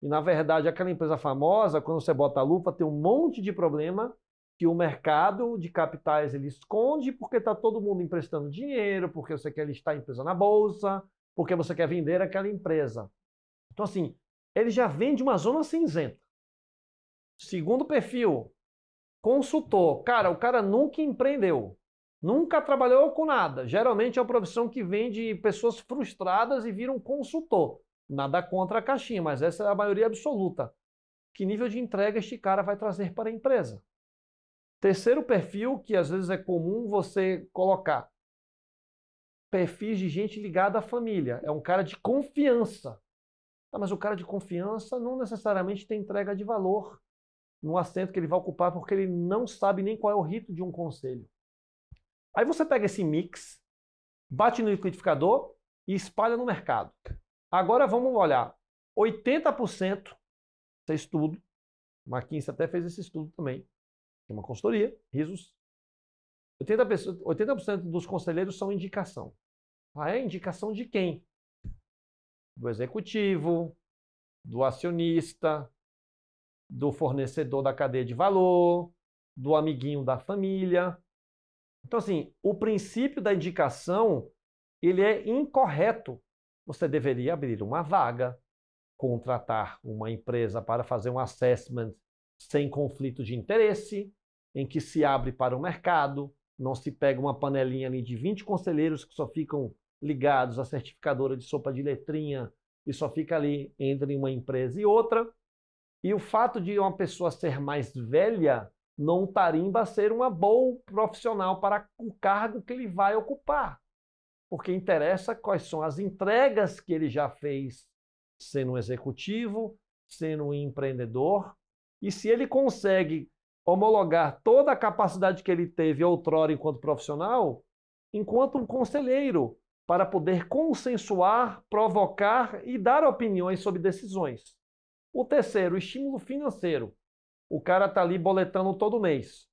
e na verdade aquela empresa famosa, quando você bota a lupa, tem um monte de problema que o mercado de capitais ele esconde porque está todo mundo emprestando dinheiro, porque você quer listar a empresa na bolsa, porque você quer vender aquela empresa. Então assim, ele já vem de uma zona cinzenta. Segundo perfil, consultor. Cara, o cara nunca empreendeu. Nunca trabalhou com nada. Geralmente é uma profissão que vem de pessoas frustradas e viram consultor. Nada contra a caixinha, mas essa é a maioria absoluta. Que nível de entrega este cara vai trazer para a empresa? Terceiro perfil, que às vezes é comum você colocar. Perfis de gente ligada à família. É um cara de confiança. Mas o cara de confiança não necessariamente tem entrega de valor no assento que ele vai ocupar, porque ele não sabe nem qual é o rito de um conselho. Aí você pega esse mix, bate no liquidificador e espalha no mercado. Agora vamos olhar. 80%, isso é estudo, a McKinsey até fez esse estudo também, é uma consultoria, risos. 80% dos conselheiros são indicação. Ah, é indicação de quem? Do executivo, do acionista, do fornecedor da cadeia de valor, do amiguinho da família. Então, assim, o princípio da indicação, ele é incorreto. Você deveria abrir uma vaga, contratar uma empresa para fazer um assessment sem conflito de interesse, em que se abre para o mercado, não se pega uma panelinha ali de 20 conselheiros que só ficam ligados à certificadora de sopa de letrinha e só fica ali entre uma empresa e outra. E o fato de uma pessoa ser mais velha não tarimba ser uma boa profissional para o cargo que ele vai ocupar. Porque interessa quais são as entregas que ele já fez sendo um executivo, sendo um empreendedor. E se ele consegue homologar toda a capacidade que ele teve outrora enquanto profissional, enquanto um conselheiro, para poder consensuar, provocar e dar opiniões sobre decisões. O terceiro, o estímulo financeiro. O cara está ali boletando todo mês.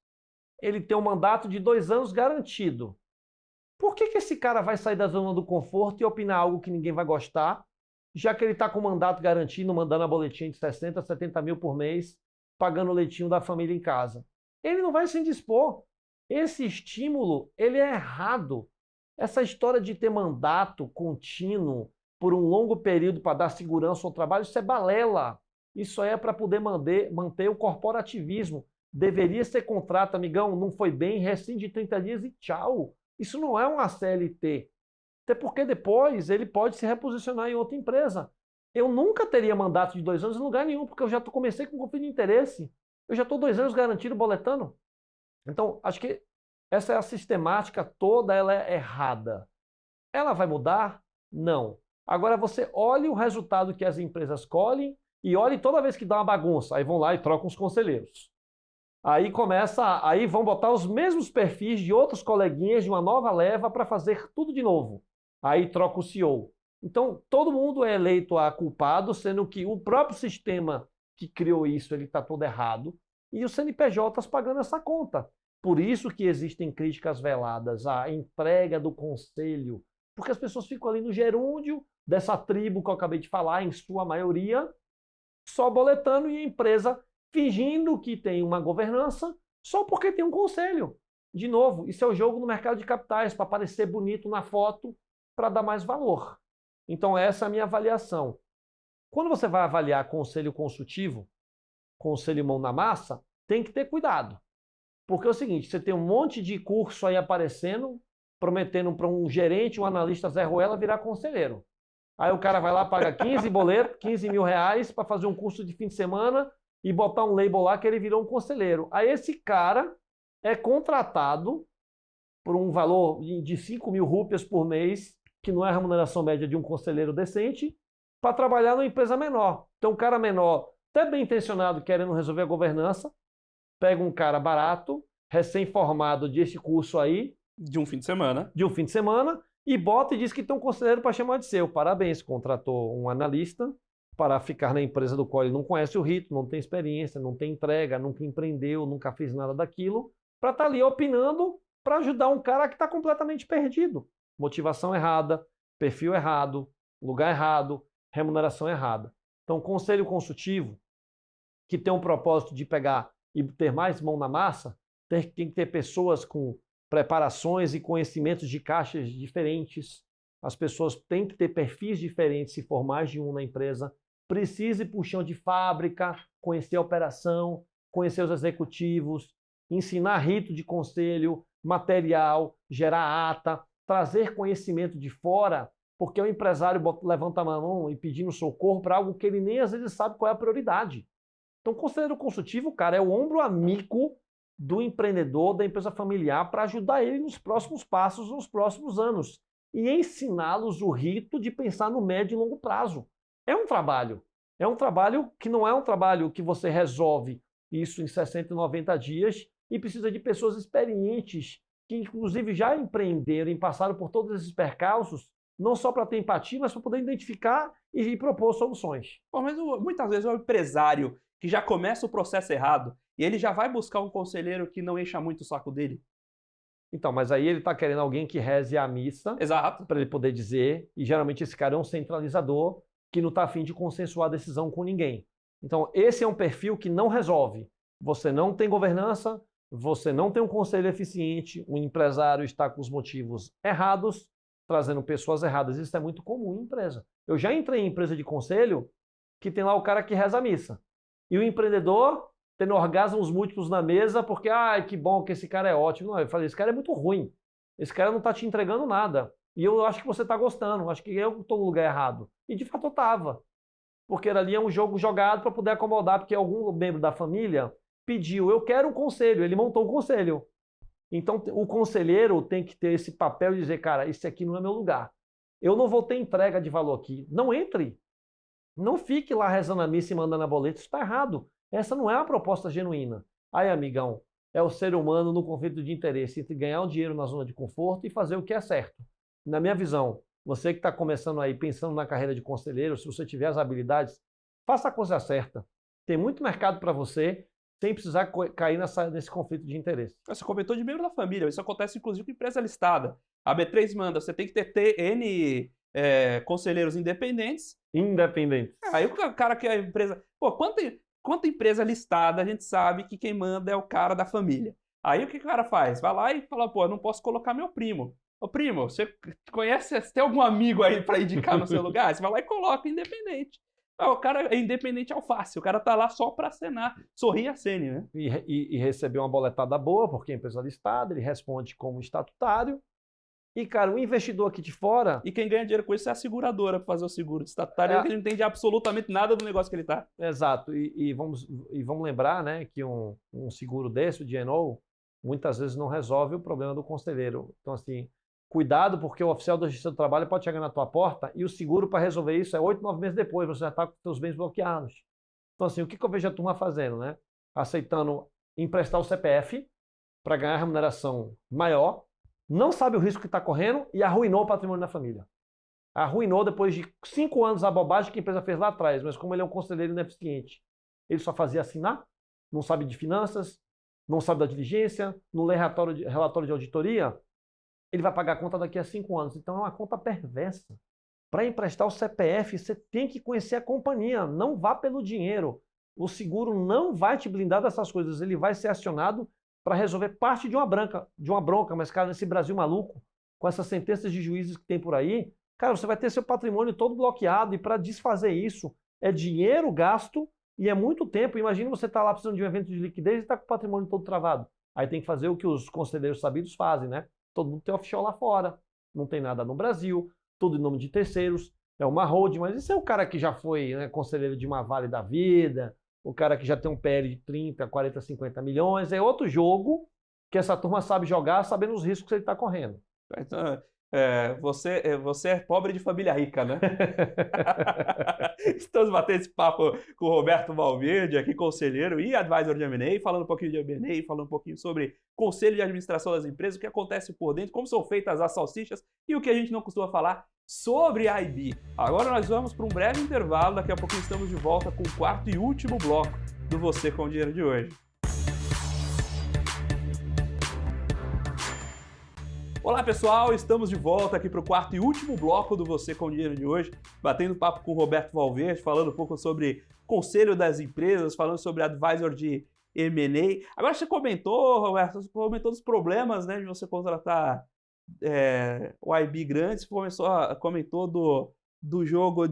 Ele tem um mandato de 2 anos garantido. Por que esse cara vai sair da zona do conforto e opinar algo que ninguém vai gostar, já que ele está com o mandato garantido, mandando a boletinha de 60, 70 mil por mês, pagando o leitinho da família em casa? Ele não vai se indispor. Esse estímulo, ele é errado. Essa história de ter mandato contínuo por um longo período para dar segurança ao trabalho, isso é balela. Isso é para poder manter o corporativismo. Deveria ser contrato, amigão, não foi bem, rescinde 30 dias e tchau. Isso não é uma CLT. Até porque depois ele pode se reposicionar em outra empresa. Eu nunca teria mandato de 2 anos em lugar nenhum, porque eu já comecei com conflito de interesse. Eu já estou 2 anos garantido boletando. Então, acho que essa é a sistemática toda, ela é errada. Ela vai mudar? Não. Agora você olhe o resultado que as empresas colhem e olhe toda vez que dá uma bagunça. Aí vão lá e trocam os conselheiros. Aí vão botar os mesmos perfis de outros coleguinhas de uma nova leva para fazer tudo de novo. Aí troca o CEO. Então, todo mundo é eleito a culpado, sendo que o próprio sistema que criou isso, ele está todo errado, e os CNPJs pagando essa conta. Por isso que existem críticas veladas à entrega do conselho, porque as pessoas ficam ali no gerúndio dessa tribo que eu acabei de falar, em sua maioria, só boletando e a empresa fingindo que tem uma governança só porque tem um conselho. De novo, isso é o jogo no mercado de capitais, para parecer bonito na foto, para dar mais valor. Então essa é a minha avaliação. Quando você vai avaliar conselho consultivo, conselho mão na massa, tem que ter cuidado. Porque é o seguinte, você tem um monte de curso aí aparecendo, prometendo para um gerente, um analista Zé Ruela virar conselheiro. Aí o cara vai lá, paga 15 boletos, 15 mil reais para fazer um curso de fim de semana e botar um label lá que ele virou um conselheiro. Aí esse cara é contratado por um valor de 5 mil rúpias por mês, que não é a remuneração média de um conselheiro decente, para trabalhar numa empresa menor. Então, um cara menor, até bem intencionado, querendo resolver a governança, pega um cara barato, recém-formado desse curso aí, De um fim de semana. e bota e diz que tem um conselheiro para chamar de seu. Parabéns, contratou um analista para ficar na empresa do qual ele não conhece o rito, não tem experiência, não tem entrega, nunca empreendeu, nunca fez nada daquilo, para estar ali opinando para ajudar um cara que está completamente perdido. Motivação errada, perfil errado, lugar errado, remuneração errada. Então, conselho consultivo, que tem um propósito de pegar e ter mais mão na massa, tem que ter pessoas com preparações e conhecimentos de caixas diferentes. As pessoas têm que ter perfis diferentes, se for mais de um na empresa. Precisa ir para o chão de fábrica, conhecer a operação, conhecer os executivos, ensinar rito de conselho, material, gerar ata, trazer conhecimento de fora, porque o empresário levanta a mão e pedindo socorro para algo que ele nem às vezes sabe qual é a prioridade. Então, o conselheiro consultivo, cara, é o ombro amigo do empreendedor, da empresa familiar, para ajudar ele nos próximos passos, nos próximos anos. E ensiná-los o rito de pensar no médio e longo prazo. É um trabalho. É um trabalho que não é um trabalho que você resolve isso em 60 e 90 dias e precisa de pessoas experientes, que inclusive já empreenderam e passaram por todos esses percalços, não só para ter empatia, mas para poder identificar e propor soluções. Pô, mas muitas vezes o empresário que já começa o processo errado e ele já vai buscar um conselheiro que não encha muito o saco dele. Então, mas aí ele está querendo alguém que reze a missa, Exato, para ele poder dizer, e geralmente esse cara é um centralizador que não está a fim de consensuar a decisão com ninguém. Então, esse é um perfil que não resolve. Você não tem governança, você não tem um conselho eficiente, o empresário está com os motivos errados, trazendo pessoas erradas. Isso é muito comum em empresa. Eu já entrei em empresa de conselho que tem lá o cara que reza a missa. E o empreendedor tendo orgasmos múltiplos na mesa porque, que bom que esse cara é ótimo. Não, eu falei, esse cara é muito ruim. Esse cara não está te entregando nada. E eu acho que você está gostando, acho que eu estou no lugar errado. E de fato eu estava. Porque ali é um jogo jogado para poder acomodar, porque algum membro da família pediu, eu quero um conselho, ele montou um conselho. Então o conselheiro tem que ter esse papel de dizer, cara, esse aqui não é meu lugar. Eu não vou ter entrega de valor aqui. Não entre. Não fique lá rezando a missa e mandando a boleta, isso está errado. Essa não é uma proposta genuína. Aí, amigão, é o ser humano no conflito de interesse entre ganhar o dinheiro na zona de conforto e fazer o que é certo. Na minha visão, você que está começando aí, pensando na carreira de conselheiro, se você tiver as habilidades, faça a coisa certa. Tem muito mercado para você, sem precisar cair nesse conflito de interesse. Você comentou de membro da família, isso acontece inclusive com empresa listada. A B3 manda, você tem que ter N conselheiros independentes. Independentes. Aí o cara que é a empresa... Pô, quanta empresa listada a gente sabe que quem manda é o cara da família. Aí o que o cara faz? Vai lá e fala, pô, eu não posso colocar meu primo. Ô primo, você conhece, você tem algum amigo aí para indicar no seu lugar? Você vai lá e coloca independente. O cara é independente alface, o cara tá lá só para acenar, sorrir a cene, né? E receber uma boletada boa, porque a empresa é listada, ele responde como estatutário. E, cara, o investidor aqui de fora... E quem ganha dinheiro com isso é a seguradora para fazer o seguro estatutário, ele não entende absolutamente nada do negócio que ele tá. Exato, e vamos lembrar, né, que um seguro desse, o D&O, muitas vezes não resolve o problema do conselheiro. Então, assim, cuidado, porque o oficial da Justiça do Trabalho pode chegar na tua porta e o seguro para resolver isso é 8, 9 meses depois, você já está com os seus bens bloqueados. Então, assim, o que eu vejo a turma fazendo, né? Aceitando emprestar o CPF para ganhar remuneração maior, não sabe o risco que está correndo e arruinou o patrimônio da família. Arruinou depois de 5 anos a bobagem que a empresa fez lá atrás, mas como ele é um conselheiro ineficiente, ele só fazia assinar, não sabe de finanças, não sabe da diligência, não lê relatório de auditoria, ele vai pagar a conta daqui a 5 anos. Então é uma conta perversa. Para emprestar o CPF, você tem que conhecer a companhia, não vá pelo dinheiro. O seguro não vai te blindar dessas coisas, ele vai ser acionado para resolver parte de uma bronca, mas, cara, nesse Brasil maluco, com essas sentenças de juízes que tem por aí, cara, você vai ter seu patrimônio todo bloqueado e para desfazer isso, é dinheiro gasto e é muito tempo. Imagina você estar lá precisando de um evento de liquidez e está com o patrimônio todo travado. Aí tem que fazer o que os conselheiros sabidos fazem, né? Todo mundo tem offshore lá fora, não tem nada no Brasil, tudo em nome de terceiros, é uma holding, mas esse é o cara que já foi, né, conselheiro de uma Vale da Vida, o cara que já tem um PL de 30, 40, 50 milhões, é outro jogo que essa turma sabe jogar, sabendo os riscos que ele está correndo. Então, você é pobre de família rica, né? Estamos batendo esse papo com o Roberto Valverde, aqui conselheiro e advisor de M&A, falando um pouquinho de M&A, falando um pouquinho sobre conselho de administração das empresas, o que acontece por dentro, como são feitas as salsichas e o que a gente não costuma falar sobre a IB. Agora nós vamos para um breve intervalo, daqui a pouco estamos de volta com o quarto e último bloco do Você com o Dinheiro de hoje. Olá pessoal, estamos de volta aqui para o quarto e último bloco do Você com o Dinheiro de hoje, batendo papo com o Roberto Valverde, falando um pouco sobre conselho das empresas, falando sobre advisor de M&A. Agora você comentou, Roberto, você comentou dos problemas, né, de você contratar o IB grande, você comentou do jogo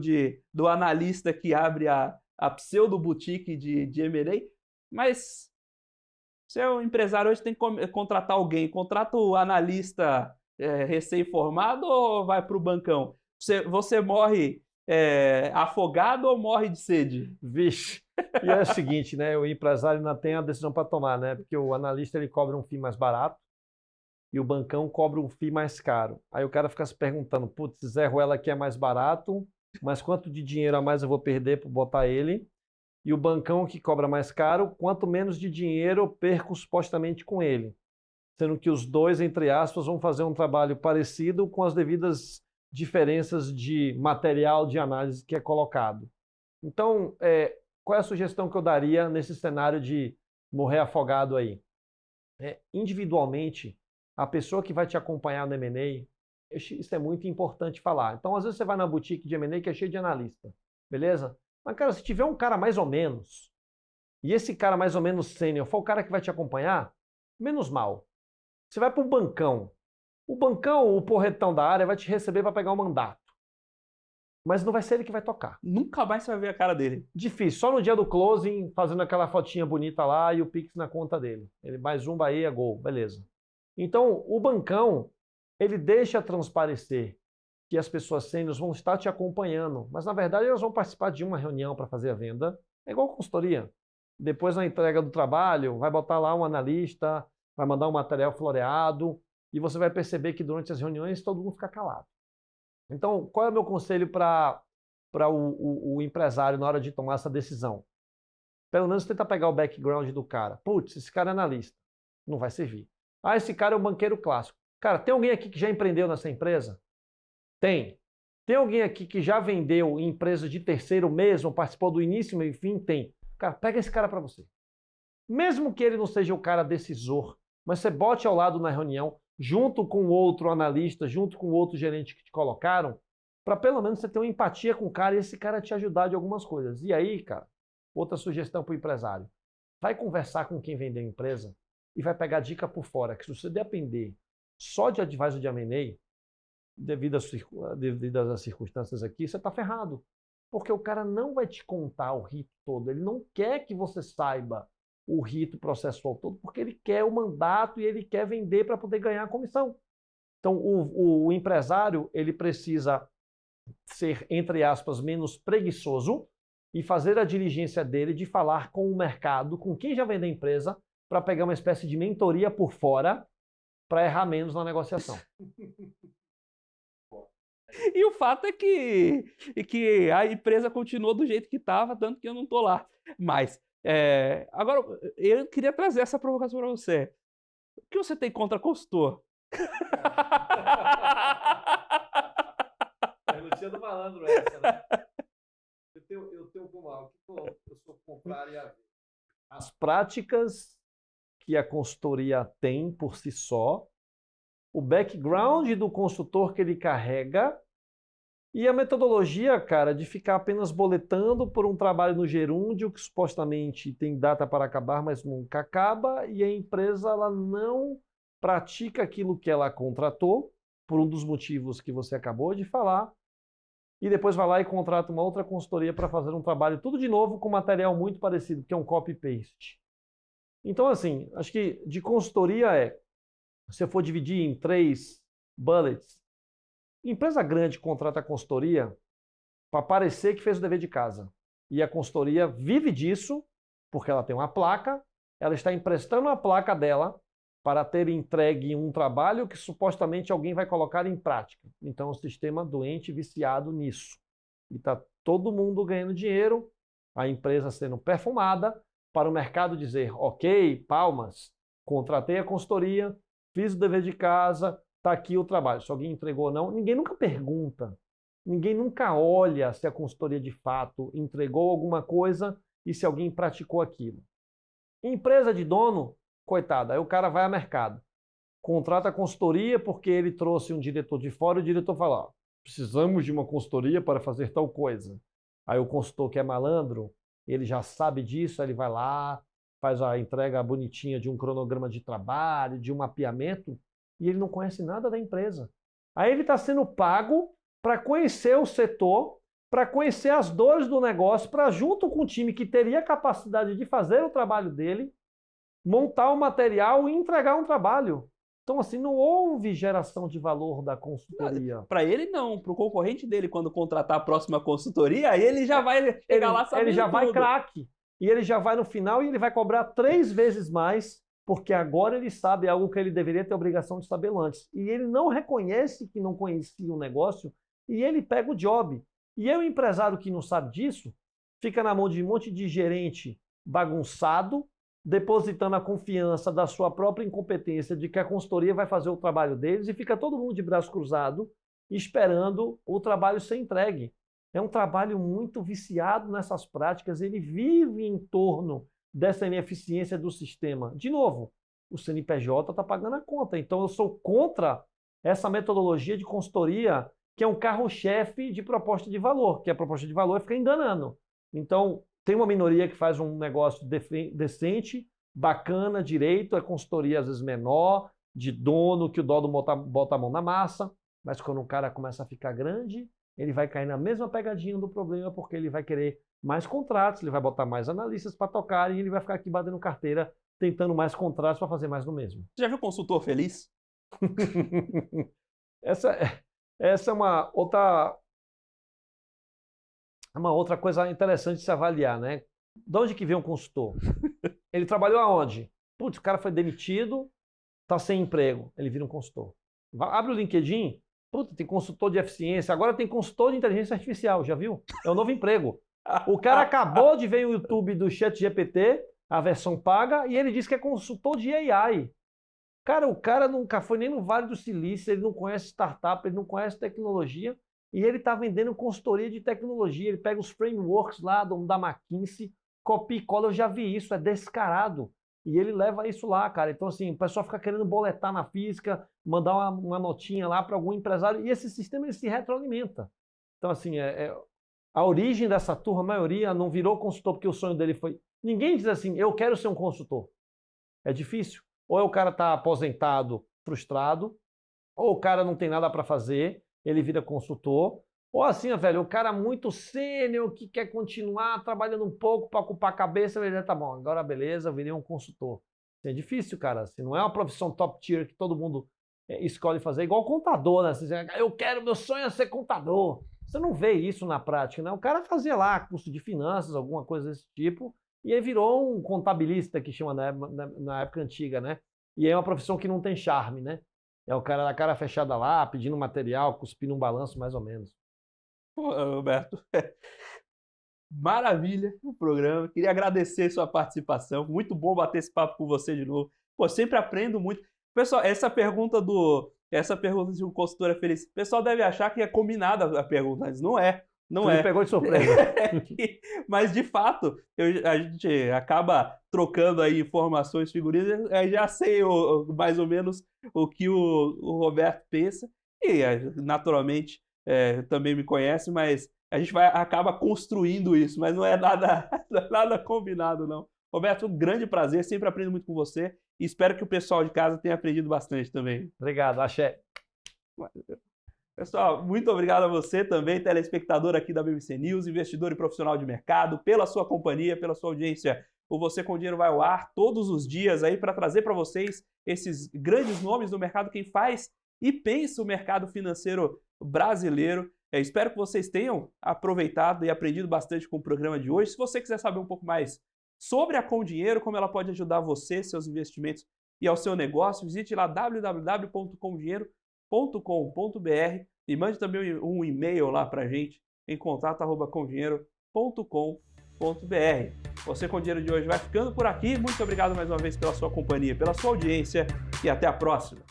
do analista que abre a pseudo-boutique de M&A, mas... Se é um empresário hoje tem que contratar alguém, contrata o analista recém-formado ou vai para o bancão? Você morre afogado ou morre de sede? Vixe, e é o seguinte, né? O empresário ainda tem a decisão para tomar, né? Porque o analista ele cobra um FII mais barato e o bancão cobra um FII mais caro. Aí o cara fica se perguntando, putz, Zé Ruela aqui é mais barato, mas quanto de dinheiro a mais eu vou perder por botar ele? E o bancão que cobra mais caro, quanto menos de dinheiro eu perco supostamente com ele. Sendo que os dois, entre aspas, vão fazer um trabalho parecido com as devidas diferenças de material de análise que é colocado. Então, qual é a sugestão que eu daria nesse cenário de morrer afogado aí? Individualmente, a pessoa que vai te acompanhar no M&A, isso é muito importante falar. Então, às vezes você vai na boutique de M&A que é cheio de analista, beleza? Mas, cara, se tiver um cara mais ou menos, e esse cara mais ou menos sênior for o cara que vai te acompanhar, menos mal. Você vai para o bancão, o porretão da área vai te receber para pegar o mandato. Mas não vai ser ele que vai tocar. Nunca mais você vai ver a cara dele. Difícil, só no dia do closing, fazendo aquela fotinha bonita lá e o Pix na conta dele. Ele mais um, Bahia, gol, beleza. Então, o bancão, ele deixa transparecer que as pessoas sêniores vão estar te acompanhando, mas na verdade elas vão participar de uma reunião para fazer a venda. É igual consultoria. Depois na entrega do trabalho, vai botar lá um analista, vai mandar um material floreado e você vai perceber que durante as reuniões todo mundo fica calado. Então, qual é o meu conselho para o empresário na hora de tomar essa decisão? Pelo menos tenta pegar o background do cara. Putz, esse cara é analista. Não vai servir. Ah, esse cara é um banqueiro clássico. Cara, tem alguém aqui que já empreendeu nessa empresa? Tem. Tem alguém aqui que já vendeu em empresa de terceiro mesmo, participou do início, meio e fim? Tem. Cara, pega esse cara para você. Mesmo que ele não seja o cara decisor, mas você bote ao lado na reunião, junto com outro analista, junto com outro gerente que te colocaram, para pelo menos você ter uma empatia com o cara e esse cara te ajudar de algumas coisas. E aí, cara, outra sugestão para o empresário. Vai conversar com quem vendeu a empresa e vai pegar dica por fora, que se você depender só de advisor de M&A, devido às circunstâncias aqui, você está ferrado. Porque o cara não vai te contar o rito todo. Ele não quer que você saiba o rito processual todo, porque ele quer o mandato e ele quer vender para poder ganhar a comissão. Então, o empresário, ele precisa ser, entre aspas, menos preguiçoso e fazer a diligência dele de falar com o mercado, com quem já vende a empresa, para pegar uma espécie de mentoria por fora para errar menos na negociação. E o fato é que a empresa continuou do jeito que estava, tanto que eu não estou lá. Mas, agora, eu queria trazer essa provocação para você. O que você tem contra consultor? É Luciano Malandro essa, né? Eu tenho como algo que eu sou contrário a ver. As práticas que a consultoria tem por si só, o background do consultor que ele carrega e a metodologia, cara, de ficar apenas boletando por um trabalho no gerúndio que supostamente tem data para acabar, mas nunca acaba, e a empresa ela não pratica aquilo que ela contratou, por um dos motivos que você acabou de falar, e depois vai lá e contrata uma outra consultoria para fazer um trabalho tudo de novo com material muito parecido, que é um copy-paste. Então, assim, acho que de consultoria se você for dividir em 3 bullets, empresa grande contrata consultoria para parecer que fez o dever de casa. E a consultoria vive disso, porque ela tem uma placa, ela está emprestando a placa dela para ter entregue um trabalho que supostamente alguém vai colocar em prática. Então, o sistema doente, viciado nisso. E está todo mundo ganhando dinheiro, a empresa sendo perfumada, para o mercado dizer, ok, palmas, contratei a consultoria, fiz o dever de casa, está aqui o trabalho. Se alguém entregou ou não, ninguém nunca pergunta. Ninguém nunca olha se a consultoria de fato entregou alguma coisa e se alguém praticou aquilo. Empresa de dono, coitada, aí o cara vai ao mercado, contrata a consultoria porque ele trouxe um diretor de fora e o diretor fala, ó, precisamos de uma consultoria para fazer tal coisa. Aí o consultor que é malandro, ele já sabe disso, aí ele vai lá, faz a entrega bonitinha de um cronograma de trabalho, de um mapeamento, e ele não conhece nada da empresa. Aí ele está sendo pago para conhecer o setor, para conhecer as dores do negócio, para junto com o time que teria capacidade de fazer o trabalho dele, montar o material e entregar um trabalho. Então, assim, não houve geração de valor da consultoria. Para ele não, para o concorrente dele, quando contratar a próxima consultoria, aí ele já vai chegar lá sabendo Ele já vai tudo. craque. E ele já vai no final e ele vai cobrar 3 vezes mais, porque agora ele sabe algo que ele deveria ter obrigação de saber antes. E ele não reconhece que não conhecia o negócio e ele pega o job. E aí o empresário que não sabe disso fica na mão de um monte de gerente bagunçado, depositando a confiança da sua própria incompetência de que a consultoria vai fazer o trabalho deles e fica todo mundo de braço cruzado esperando o trabalho ser entregue. É um trabalho muito viciado nessas práticas, ele vive em torno dessa ineficiência do sistema. De novo, o CNPJ está pagando a conta, então eu sou contra essa metodologia de consultoria que é um carro-chefe de proposta de valor, que a proposta de valor é ficar enganando. Então, tem uma minoria que faz um negócio decente, bacana, direito, é consultoria às vezes menor, de dono, que o dono bota a mão na massa, mas quando o cara começa a ficar grande, ele vai cair na mesma pegadinha do problema, porque ele vai querer mais contratos, ele vai botar mais analistas para tocar e ele vai ficar aqui batendo carteira, tentando mais contratos para fazer mais do mesmo. Você já viu consultor feliz? Essa é uma outra coisa interessante de se avaliar, né? De onde que vem um consultor? Ele trabalhou aonde? Putz, o cara foi demitido, está sem emprego. Ele vira um consultor. Abre o LinkedIn, putz, tem consultor de eficiência, agora tem consultor de inteligência artificial, já viu? É um novo emprego. O cara acabou de ver o YouTube do ChatGPT, a versão paga, e ele diz que é consultor de AI. Cara, o cara nunca foi nem no Vale do Silício, ele não conhece startup, ele não conhece tecnologia, e ele está vendendo consultoria de tecnologia. Ele pega os frameworks lá da McKinsey, copia e cola, eu já vi isso, é descarado. E ele leva isso lá, cara. Então, assim, o pessoal fica querendo boletar na física, mandar uma notinha lá para algum empresário, e esse sistema ele se retroalimenta. Então, assim, a origem dessa turma, a maioria, não virou consultor porque o sonho dele foi... Ninguém diz assim, eu quero ser um consultor. É difícil. Ou o cara está aposentado, frustrado, ou o cara não tem nada para fazer, ele vira consultor, ou assim, velho, o cara muito sênior que quer continuar trabalhando um pouco para ocupar a cabeça, ele já tá bom, agora beleza, eu virei um consultor. É difícil, cara, se não é uma profissão top tier que todo mundo escolhe fazer, igual contador, né? Você diz, meu sonho é ser contador. Você não vê isso na prática, né? O cara fazia lá curso de finanças, alguma coisa desse tipo, e aí virou um contabilista, que chama na época antiga, né? E é uma profissão que não tem charme, né? É o cara da cara fechada lá, pedindo material, cuspindo um balanço, mais ou menos. Pô, Roberto, maravilha o programa. Queria agradecer sua participação. Muito bom bater esse papo com você de novo. Pô, sempre aprendo muito. Pessoal, essa pergunta de um consultor é feliz, o pessoal deve achar que é combinada a pergunta, mas não é. Não Você é. me pegou de surpresa. Mas, de fato, a gente acaba trocando aí informações, figurinhas, aí já sei mais ou menos o que o Roberto pensa. E, naturalmente, também me conhece, mas a gente acaba construindo isso, mas não é nada combinado, não. Roberto, um grande prazer, sempre aprendo muito com você e espero que o pessoal de casa tenha aprendido bastante também. Obrigado, axé. Pessoal, muito obrigado a você também, telespectador aqui da BBC News, investidor e profissional de mercado, pela sua companhia, pela sua audiência. O Você com Dinheiro vai ao ar todos os dias aí para trazer para vocês esses grandes nomes do mercado, quem faz e pensa o mercado financeiro brasileiro. Espero que vocês tenham aproveitado e aprendido bastante com o programa de hoje. Se você quiser saber um pouco mais sobre a Com Dinheiro, como ela pode ajudar você, seus investimentos e ao seu negócio, visite lá www.comdinheiro.com.br e mande também um e-mail lá para a gente em contato@comdinheiro.com.br. Você com Dinheiro de hoje vai ficando por aqui. Muito obrigado mais uma vez pela sua companhia, pela sua audiência e até a próxima.